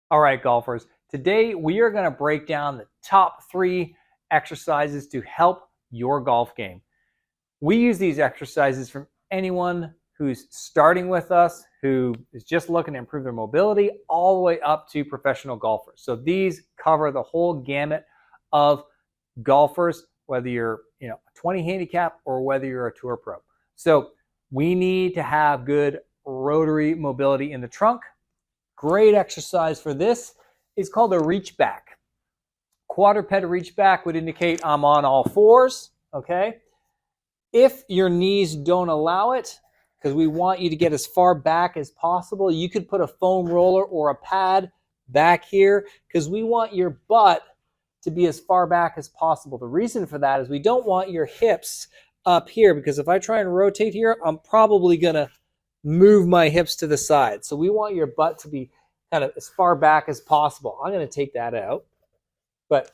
All right, golfers. Today we are going to break down the top 3 exercises to help your golf game. We use these exercises from anyone who's starting with us, who is just looking to improve their mobility, all the way up to professional golfers. So these cover the whole gamut of golfers, whether you're a 20 handicap or whether you're a tour pro. So we need to have good rotary mobility in the trunk. Great exercise for this is called a reach back. Quadruped reach back would indicate I'm on all fours, okay? If your knees don't allow it, because we want you to get as far back as possible, you could put a foam roller or a pad back here because we want your butt to be as far back as possible. The reason for that is we don't want your hips up here, because if I try and rotate here, I'm probably going to move my hips to the side. So we want your butt to be kind of as far back as possible. I'm going to take that out. But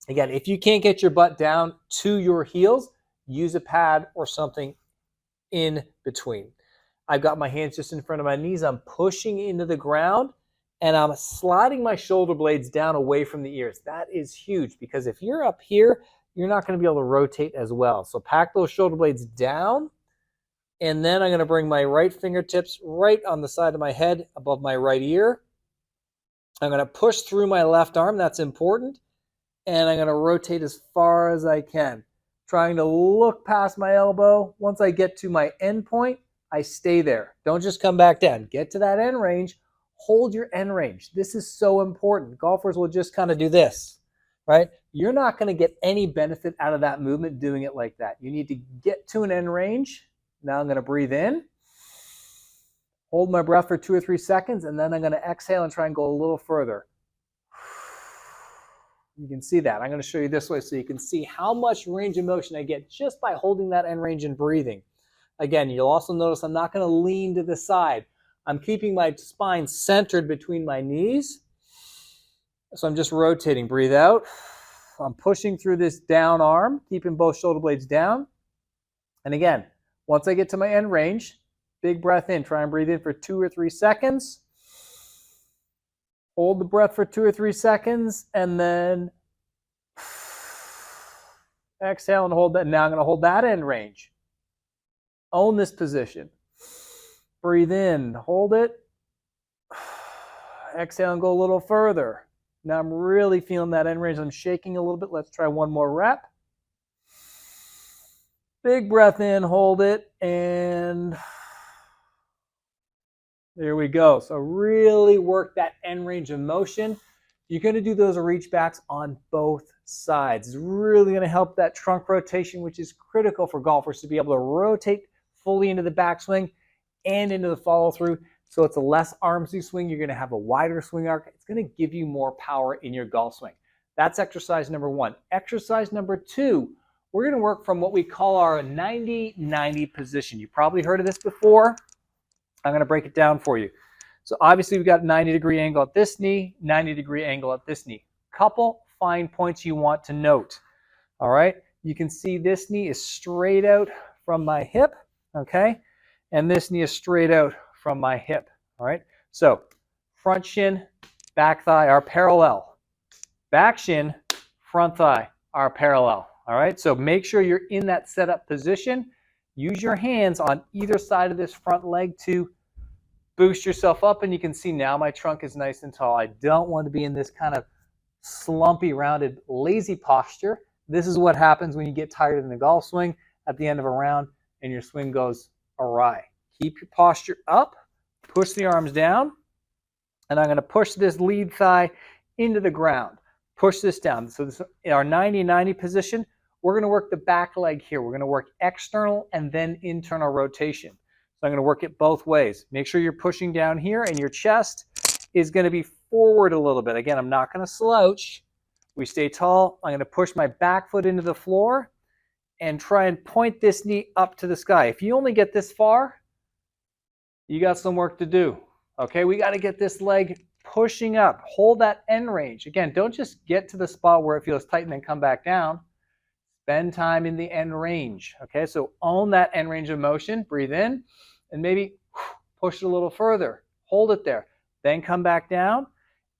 again, if you can't get your butt down to your heels, use a pad or something in between. I've got my hands just in front of my knees. I'm pushing into the ground and I'm sliding my shoulder blades down away from the ears. That is huge, because if you're up here, you're not going to be able to rotate as well. So pack those shoulder blades down. And then I'm going to bring my right fingertips right on the side of my head above my right ear. I'm going to push through my left arm. That's important. And I'm going to rotate as far as I can, trying to look past my elbow. Once I get to my end point, I stay there. Don't just come back down. Get to that end range. Hold your end range. This is so important. Golfers will just kind of do this, right? You're not going to get any benefit out of that movement doing it like that. You need to get to an end range. Now I'm going to breathe in, hold my breath for 2 or 3 seconds, and then I'm going to exhale and try and go a little further. You can see that. I'm going to show you this way so you can see how much range of motion I get just by holding that end range and breathing. Again, you'll also notice I'm not going to lean to the side. I'm keeping my spine centered between my knees. So I'm just rotating. Breathe out. I'm pushing through this down arm, keeping both shoulder blades down. And again, once I get to my end range, big breath in. Try and breathe in for 2 or 3 seconds. Hold the breath for 2 or 3 seconds, and then exhale and hold that. Now I'm going to hold that end range. Own this position. Breathe in, hold it. Exhale and go a little further. Now I'm really feeling that end range. I'm shaking a little bit. Let's try one more rep. Big breath in, hold it, and there we go. So really work that end range of motion. You're going to do those reach backs on both sides. It's really going to help that trunk rotation, which is critical for golfers to be able to rotate fully into the backswing and into the follow through. So it's a less armsy swing. You're going to have a wider swing arc. It's going to give you more power in your golf swing. That's exercise number 1. Exercise number 2. We're going to work from what we call our 90-90 position. You probably heard of this before. I'm going to break it down for you. So obviously we've got 90-degree angle at this knee, 90-degree angle at this knee. Couple fine points you want to note. All right. You can see this knee is straight out from my hip. Okay. And this knee is straight out from my hip. All right. So front shin, back thigh are parallel. Back shin, front thigh are parallel. All right, so make sure you're in that setup position. Use your hands on either side of this front leg to boost yourself up, and you can see now my trunk is nice and tall. I don't want to be in this kind of slumpy, rounded, lazy posture. This is what happens when you get tired in the golf swing at the end of a round and your swing goes awry. Keep your posture up, push the arms down, and I'm going to push this lead thigh into the ground. Push this down. So this, in our 90-90 position, we're going to work the back leg here. We're going to work external and then internal rotation. So I'm going to work it both ways. Make sure you're pushing down here and your chest is going to be forward a little bit. Again, I'm not going to slouch. We stay tall. I'm going to push my back foot into the floor and try and point this knee up to the sky. If you only get this far, you got some work to do. Okay, we got to get this leg pushing up. Hold that end range. Again, don't just get to the spot where it feels tight and then come back down. Spend time in the end range. Okay, so own that end range of motion. Breathe in and maybe push it a little further. Hold it there. Then come back down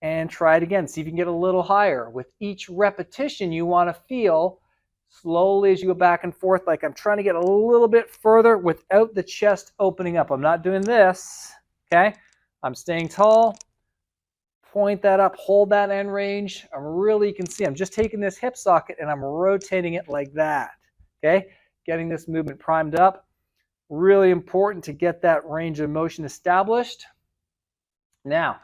and try it again. See if you can get a little higher. With each repetition, you want to feel slowly as you go back and forth, like I'm trying to get a little bit further without the chest opening up. I'm not doing this, okay? I'm staying tall. Point that up, hold that end range. You can see I'm just taking this hip socket and I'm rotating it like that, okay? Getting this movement primed up. Really important to get that range of motion established. Now,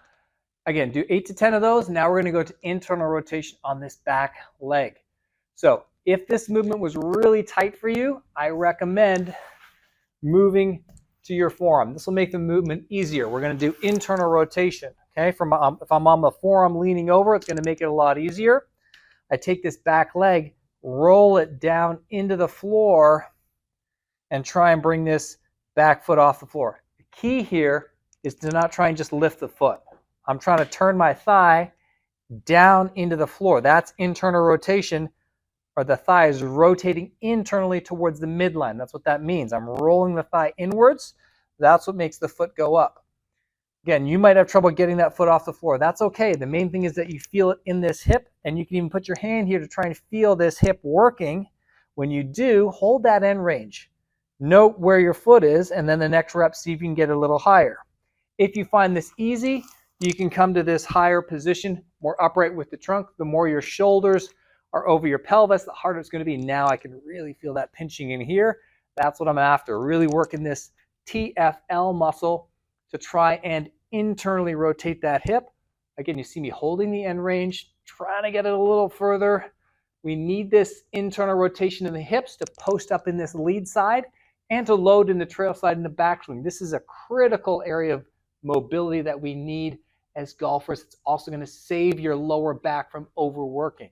again, do 8 to 10 of those. Now we're going to go to internal rotation on this back leg. So if this movement was really tight for you, I recommend moving to your forearm. This will make the movement easier. We're going to do internal rotation. Okay, if I'm on the forearm leaning over, it's going to make it a lot easier. I take this back leg, roll it down into the floor, and try and bring this back foot off the floor. The key here is to not try and just lift the foot. I'm trying to turn my thigh down into the floor. That's internal rotation, or the thigh is rotating internally towards the midline. That's what that means. I'm rolling the thigh inwards. That's what makes the foot go up. Again, you might have trouble getting that foot off the floor. That's okay. The main thing is that you feel it in this hip, and you can even put your hand here to try and feel this hip working. When you do, hold that end range. Note where your foot is, and then the next rep, see if you can get a little higher. If you find this easy, you can come to this higher position, more upright with the trunk. The more your shoulders are over your pelvis, the harder it's going to be. Now I can really feel that pinching in here. That's what I'm after. Really working this TFL muscle to try and internally rotate that hip. Again, you see me holding the end range, trying to get it a little further. We need this internal rotation in the hips to post up in this lead side and to load in the trail side in the backswing. This is a critical area of mobility that we need as golfers. It's also going to save your lower back from overworking.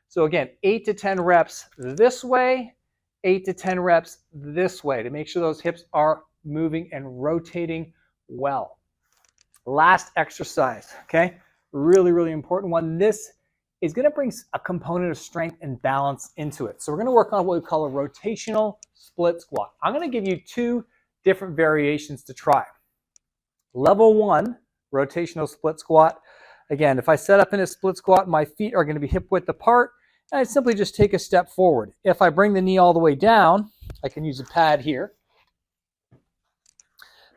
So again, 8 to 10 reps this way, 8 to 10 reps this way to make sure those hips are moving and rotating well. Last exercise, okay? Really, really important one. This is going to bring a component of strength and balance into it. So we're going to work on what we call a rotational split squat. I'm going to give you 2 different variations to try. Level 1, rotational split squat. Again, if I set up in a split squat, my feet are going to be hip width apart, and I simply just take a step forward. If I bring the knee all the way down, I can use a pad here.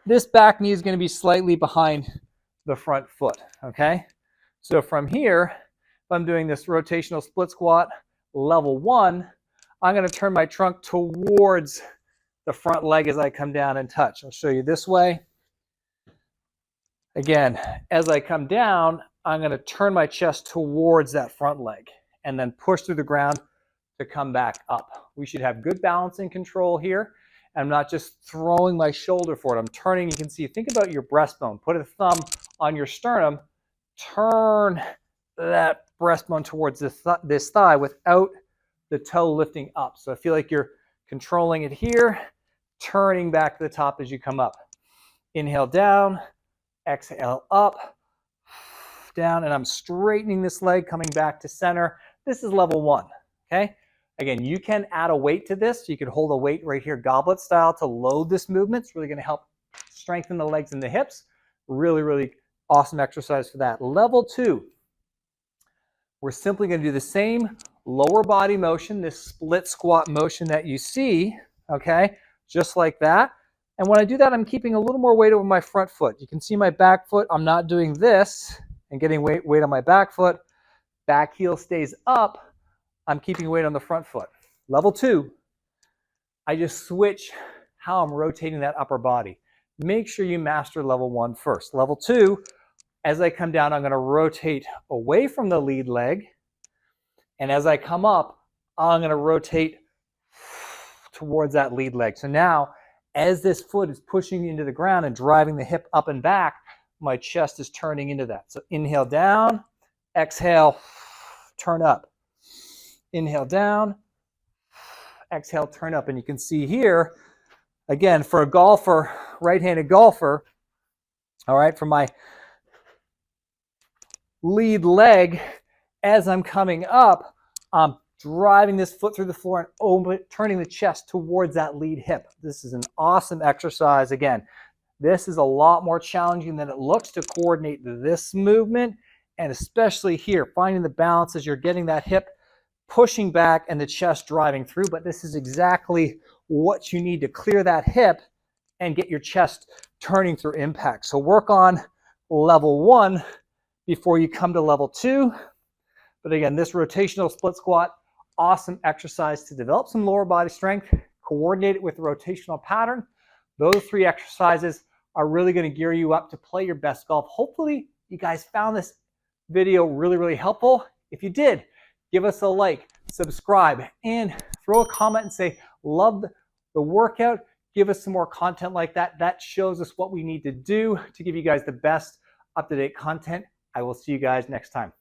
This back knee is going to be slightly behind the front foot, okay? So from here, if I'm doing this rotational split squat, level 1, I'm going to turn my trunk towards the front leg as I come down and touch. I'll show you this way. Again, as I come down, I'm going to turn my chest towards that front leg and then push through the ground to come back up. We should have good balance and control here. I'm not just throwing my shoulder forward. I'm turning. You can see, think about your breastbone. Put a thumb on your sternum. Turn that breastbone towards this thigh without the toe lifting up. So I feel like you're controlling it here, turning back to the top as you come up. Inhale down, exhale up, down, and I'm straightening this leg, coming back to center. This is level 1, okay? Again, you can add a weight to this. You can hold a weight right here, goblet style, to load this movement. It's really going to help strengthen the legs and the hips. Really, really awesome exercise for that. Level 2, we're simply going to do the same lower body motion, this split squat motion that you see, okay? Just like that. And when I do that, I'm keeping a little more weight over my front foot. You can see my back foot. I'm not doing this and getting weight on my back foot. Back heel stays up. I'm keeping weight on the front foot. Level 2, I just switch how I'm rotating that upper body. Make sure you master level 1 first. Level 2, as I come down, I'm going to rotate away from the lead leg. And as I come up, I'm going to rotate towards that lead leg. So now, as this foot is pushing into the ground and driving the hip up and back, my chest is turning into that. So inhale down, exhale, turn up. Inhale down, exhale, turn up. And you can see here, again, for a golfer, right-handed golfer, all right, for my lead leg, as I'm coming up, I'm driving this foot through the floor and turning the chest towards that lead hip. This is an awesome exercise. Again, this is a lot more challenging than it looks to coordinate this movement and especially here, finding the balance as you're getting that hip pushing back and the chest driving through. But this is exactly what you need to clear that hip and get your chest turning through impact. So work on level 1 before you come to level 2. But again, this rotational split squat, awesome exercise to develop some lower body strength, coordinate it with the rotational pattern. Those 3 exercises are really going to gear you up to play your best golf. Hopefully you guys found this video really helpful. If you did, give us a like, subscribe, and throw a comment and say, love the workout. Give us some more content like that. That shows us what we need to do to give you guys the best up-to-date content. I will see you guys next time.